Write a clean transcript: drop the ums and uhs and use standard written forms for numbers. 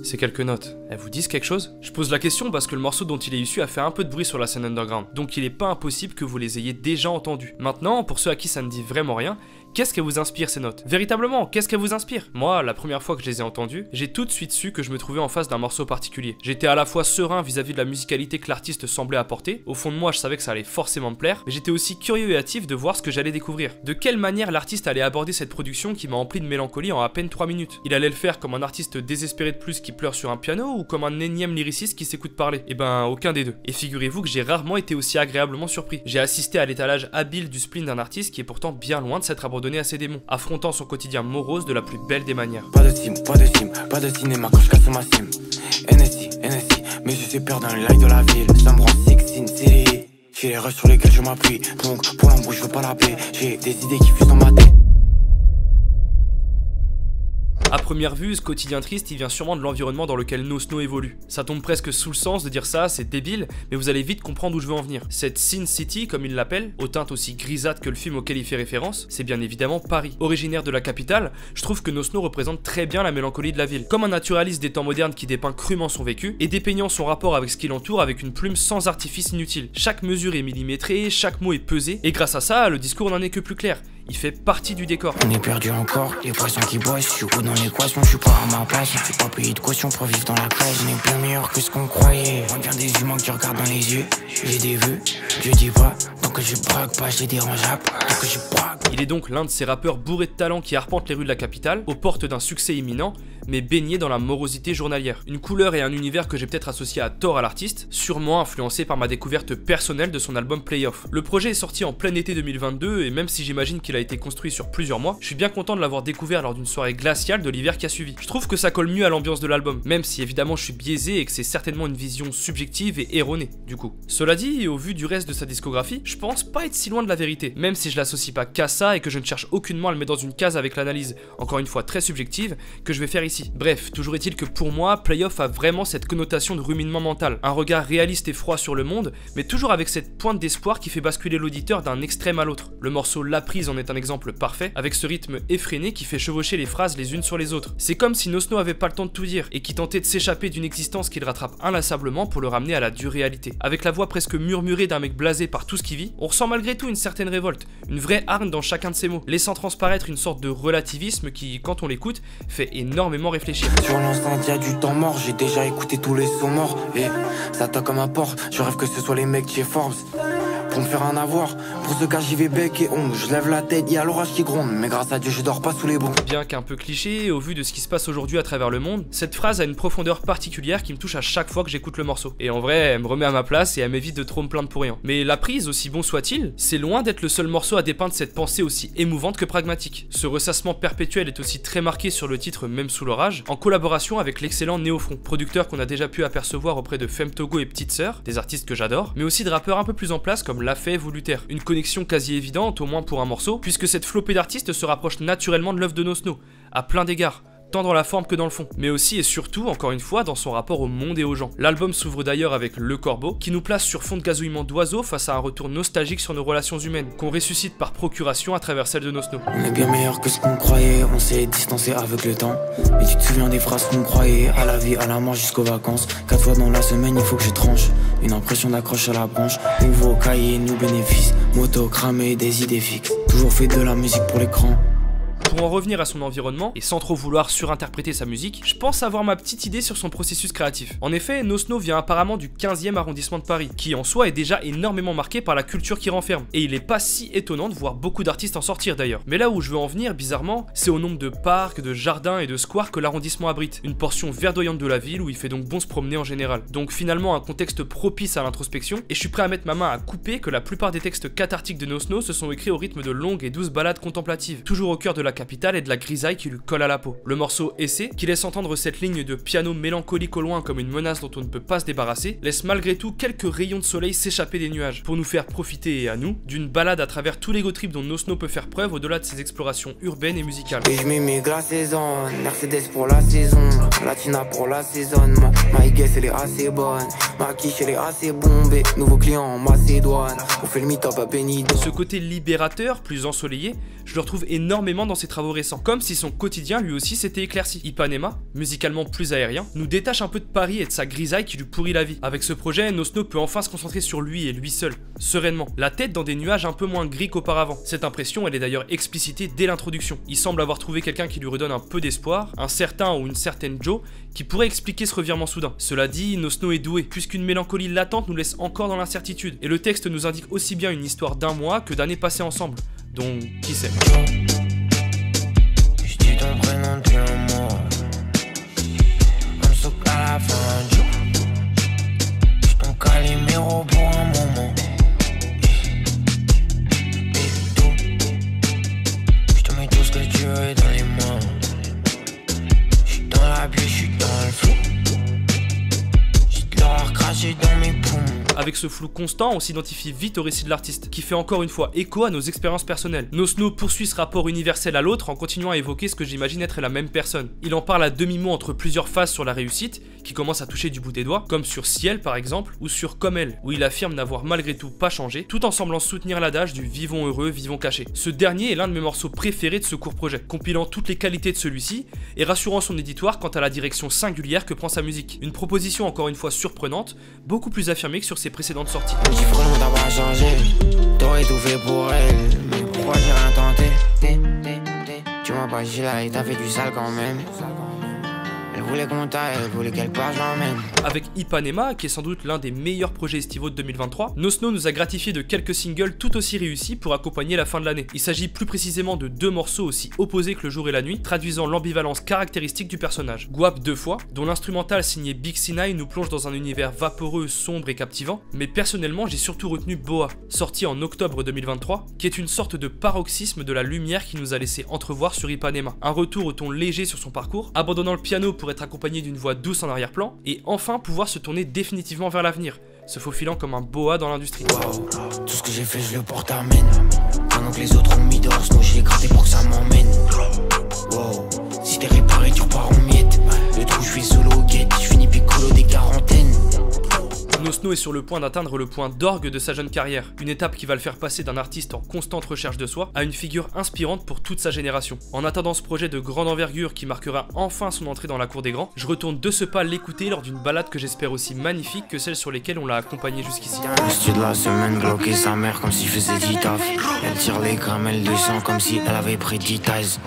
Ces quelques notes, elles vous disent quelque chose? Je pose la question parce que le morceau dont il est issu a fait un peu de bruit sur la scène underground, donc il est pas impossible que vous les ayez déjà entendus. Maintenant, pour ceux à qui ça ne dit vraiment rien, qu'est-ce qu'elles vous inspire ces notes? Véritablement, qu'est-ce qu'elles vous inspire? Moi, la première fois que je les ai entendues, j'ai tout de suite su que je me trouvais en face d'un morceau particulier. J'étais à la fois serein vis-à-vis de la musicalité que l'artiste semblait apporter, au fond de moi je savais que ça allait forcément me plaire, mais j'étais aussi curieux et hâtif de voir ce que j'allais découvrir. De quelle manière l'artiste allait aborder cette production qui m'a empli de mélancolie en à peine 3 minutes? Il allait le faire comme un artiste désespéré de plus qui pleure sur un piano ou comme un énième lyriciste qui s'écoute parler? Eh ben, aucun des deux. Et figurez-vous que j'ai rarement été aussi agréablement surpris. J'ai assisté à l'étalage habile du spleen d'un artiste qui est pourtant bien loin de s'être abandonné à ses démons, affrontant son quotidien morose de la plus belle des manières. Pas de sim, pas de cinéma quand je casse ma sim. NSI, mais je suis perdu dans les lights de la ville. Ça me rend sick, sin city. J'ai les rushs sur lesquels je m'appuie. Donc pour l'embrouille je veux pas la paix. J'ai des idées qui fusent dans ma tête. A première vue, ce quotidien triste, il vient sûrement de l'environnement dans lequel No Snow évolue. Ça tombe presque sous le sens de dire ça, c'est débile, mais vous allez vite comprendre où je veux en venir. Cette Sin City, comme il l'appelle, aux teintes aussi grisâtres que le film auquel il fait référence, c'est bien évidemment Paris. Originaire de la capitale, je trouve que No Snow représente très bien la mélancolie de la ville. Comme un naturaliste des temps modernes qui dépeint crûment son vécu, et dépeignant son rapport avec ce qui l'entoure avec une plume sans artifice inutile. Chaque mesure est millimétrée, chaque mot est pesé, et grâce à ça, le discours n'en est que plus clair. Il fait partie du décor. On est perdu encore, les poissons qui bossent, je suis haut dans l'équation, je suis pas à ma place, je suis pas payé de caution pour vivre dans la cage, on est bien meilleur que ce qu'on croyait. On vient des humains qui regardent dans les yeux, j'ai des vœux, je dis pas, tant que je braque pas, j'ai des rangeables, tant que je braque. Il est donc l'un de ces rappeurs bourrés de talent qui arpentent les rues de la capitale, aux portes d'un succès imminent, mais baigné dans la morosité journalière. Une couleur et un univers que j'ai peut-être associé à tort à l'artiste, sûrement influencé par ma découverte personnelle de son album Playoff. Le projet est sorti en plein été 2022 et même si j'imagine qu'il a été construit sur plusieurs mois, je suis bien content de l'avoir découvert lors d'une soirée glaciale de l'hiver qui a suivi. Je trouve que ça colle mieux à l'ambiance de l'album, même si évidemment je suis biaisé et que c'est certainement une vision subjective et erronée, du coup. Cela dit, et au vu du reste de sa discographie, je pense pas être si loin de la vérité, même si je l'associe pas qu'à ça et que je ne cherche aucunement à le mettre dans une case avec l'analyse, encore une fois très subjective, que je vais faire ici. Bref, toujours est-il que pour moi, Playoff a vraiment cette connotation de ruminement mental, un regard réaliste et froid sur le monde, mais toujours avec cette pointe d'espoir qui fait basculer l'auditeur d'un extrême à l'autre. Le morceau La Prise en est un exemple parfait, avec ce rythme effréné qui fait chevaucher les phrases les unes sur les autres. C'est comme si No Snow avait pas le temps de tout dire, et qui tentait de s'échapper d'une existence qu'il rattrape inlassablement pour le ramener à la dure réalité. Avec la voix presque murmurée d'un mec blasé par tout ce qu'il vit, on ressent malgré tout une certaine révolte, une vraie hargne dans chacun de ses mots, laissant transparaître une sorte de relativisme qui, quand on l'écoute, fait énormément réfléchir. Sur l'instant, y'a du temps mort, j'ai déjà écouté tous les sons morts. Et ça toque comme un porc, je rêve que ce soit les mecs de chez Forbes. Pour me faire un avoir, pour ce cas j'y vais bec et ongle. Je lève la tête, y'a l'orage qui gronde, mais grâce à Dieu je dors pas sous les bombes. Bien qu'un peu cliché, au vu de ce qui se passe aujourd'hui à travers le monde, cette phrase a une profondeur particulière qui me touche à chaque fois que j'écoute le morceau. Et en vrai, elle me remet à ma place et elle m'évite de trop me plaindre pour rien. Mais La Prise, aussi bon soit-il, c'est loin d'être le seul morceau à dépeindre cette pensée aussi émouvante que pragmatique. Ce ressassement perpétuel est aussi très marqué sur le titre Même sous l'orage, en collaboration avec l'excellent Néofront, producteur qu'on a déjà pu apercevoir auprès de Femme Togo et Petite Sœur, des artistes que j'adore, mais aussi de rappeurs un peu plus en place comme La Fève ou Luther. Une connexion quasi évidente, au moins pour un morceau, puisque cette flopée d'artistes se rapproche naturellement de l'œuvre de No Snow, à plein d'égards, tant dans la forme que dans le fond, mais aussi et surtout, encore une fois, dans son rapport au monde et aux gens. L'album s'ouvre d'ailleurs avec Le Corbeau, qui nous place sur fond de gazouillement d'oiseaux face à un retour nostalgique sur nos relations humaines, qu'on ressuscite par procuration à travers celle de No Snow. On est bien meilleur que ce qu'on croyait, on s'est distancé avec le temps. Mais tu te souviens des phrases qu'on croyait, à la vie, à la mort jusqu'aux vacances. 4 fois dans la semaine, il faut que je tranche. Une impression d'accroche à la branche. Nouveau cahier, nous bénéfices. Moto cramée, des idées fixes. Toujours fait de la musique pour l'écran. Pour en revenir à son environnement, et sans trop vouloir surinterpréter sa musique, je pense avoir ma petite idée sur son processus créatif. En effet, No Snow vient apparemment du 15e arrondissement de Paris, qui en soi est déjà énormément marqué par la culture qu'il renferme. Et il est pas si étonnant de voir beaucoup d'artistes en sortir d'ailleurs. Mais là où je veux en venir, bizarrement, c'est au nombre de parcs, de jardins et de squares que l'arrondissement abrite. Une portion verdoyante de la ville où il fait donc bon se promener en général. Donc finalement un contexte propice à l'introspection, et je suis prêt à mettre ma main à couper que la plupart des textes cathartiques de No Snow se sont écrits au rythme de longues et douces balades contemplatives, toujours au cœur de la capitale et de la grisaille qui lui colle à la peau. Le morceau Essai, qui laisse entendre cette ligne de piano mélancolique au loin comme une menace dont on ne peut pas se débarrasser, laisse malgré tout quelques rayons de soleil s'échapper des nuages, pour nous faire profiter, et à nous, d'une balade à travers tous les go trips dont No Snow peut faire preuve au-delà de ses explorations urbaines et musicales. Et je m'émigre la saison, Mercedes pour la saison, Latina pour la saison, ma guess elle est assez bonne, ma quiche elle est assez bombée, nouveau client en Macédoine, on fait le meet-up à Benidorm. Ce côté libérateur, plus ensoleillé, je le retrouve énormément dans ses travaux récents, comme si son quotidien lui aussi s'était éclairci. Ipanema, musicalement plus aérien, nous détache un peu de Paris et de sa grisaille qui lui pourrit la vie. Avec ce projet, Nosno peut enfin se concentrer sur lui et lui seul, sereinement, la tête dans des nuages un peu moins gris qu'auparavant. Cette impression, elle est d'ailleurs explicitée dès l'introduction. Il semble avoir trouvé quelqu'un qui lui redonne un peu d'espoir, un certain ou une certaine Joe, qui pourrait expliquer ce revirement soudain. Cela dit, Nosno est doué, puisqu'une mélancolie latente nous laisse encore dans l'incertitude, et le texte nous indique aussi bien une histoire d'un mois que d'années passées ensemble. Donc, qui sait? Je dis ton prénom depuis un mois. On se à la fin du jour. Je ton calimero pour un moment. Et tout. Je te mets tout ce que tu veux dans les mains. Je suis dans la pluie, je suis dans le flou. J'ai de l'horreur crachée dans mes poumons. Avec ce flou constant, on s'identifie vite au récit de l'artiste, qui fait encore une fois écho à nos expériences personnelles. Nosno poursuit ce rapport universel à l'autre en continuant à évoquer ce que j'imagine être la même personne. Il en parle à demi-mot entre plusieurs phases sur la réussite, qui commence à toucher du bout des doigts, comme sur Ciel par exemple, ou sur Comme elle, où il affirme n'avoir malgré tout pas changé, tout en semblant soutenir l'adage du vivons heureux, vivons cachés. Ce dernier est l'un de mes morceaux préférés de ce court projet, compilant toutes les qualités de celui-ci, et rassurant son éditoire quant à la direction singulière que prend sa musique. Une proposition encore une fois surprenante, beaucoup plus affirmée que sur ses précédentes sorties. J'ai vraiment t'as pas changé, t'aurais tout fait pour elle, mais pourquoi j'ai rien tenté? Tu m'as pas dit là et t'as fait du sale quand même. Elle voulait qu'on t'aille, elle voulait quelque part je l'emmène. Avec Ipanema, qui est sans doute l'un des meilleurs projets estivaux de 2023, Nosno nous a gratifié de quelques singles tout aussi réussis pour accompagner la fin de l'année. Il s'agit plus précisément de deux morceaux aussi opposés que le jour et la nuit, traduisant l'ambivalence caractéristique du personnage. Guap 2 fois, dont l'instrumental signé Big Sinai nous plonge dans un univers vaporeux, sombre et captivant, mais personnellement j'ai surtout retenu Boa, sorti en octobre 2023, qui est une sorte de paroxysme de la lumière qui nous a laissé entrevoir sur Ipanema. Un retour au ton léger sur son parcours, abandonnant le piano pour être accompagné d'une voix douce en arrière-plan, et enfin pouvoir se tourner définitivement vers l'avenir, se faufilant comme un boa dans l'industrie. Wow. Tout ce que j'ai fait je le porte à mène. Pendant que les autres ont mis dehors, sinon je l'ai gratté pour que ça m'emmène. Wow. Si t'es réparé tu repars en miettes. Le trou je suis solo au guette, je finis piccolo des quarantaines. Nosno est sur le point d'atteindre le point d'orgue de sa jeune carrière, une étape qui va le faire passer d'un artiste en constante recherche de soi à une figure inspirante pour toute sa génération. En attendant ce projet de grande envergure qui marquera enfin son entrée dans la cour des grands, je retourne de ce pas l'écouter lors d'une balade que j'espère aussi magnifique que celles sur lesquelles on l'a accompagné jusqu'ici. Le de la semaine bloqué sa mère comme s'il faisait 10 taf. Elle tire les grammes, elle descend comme si elle avait pris 10 tasses.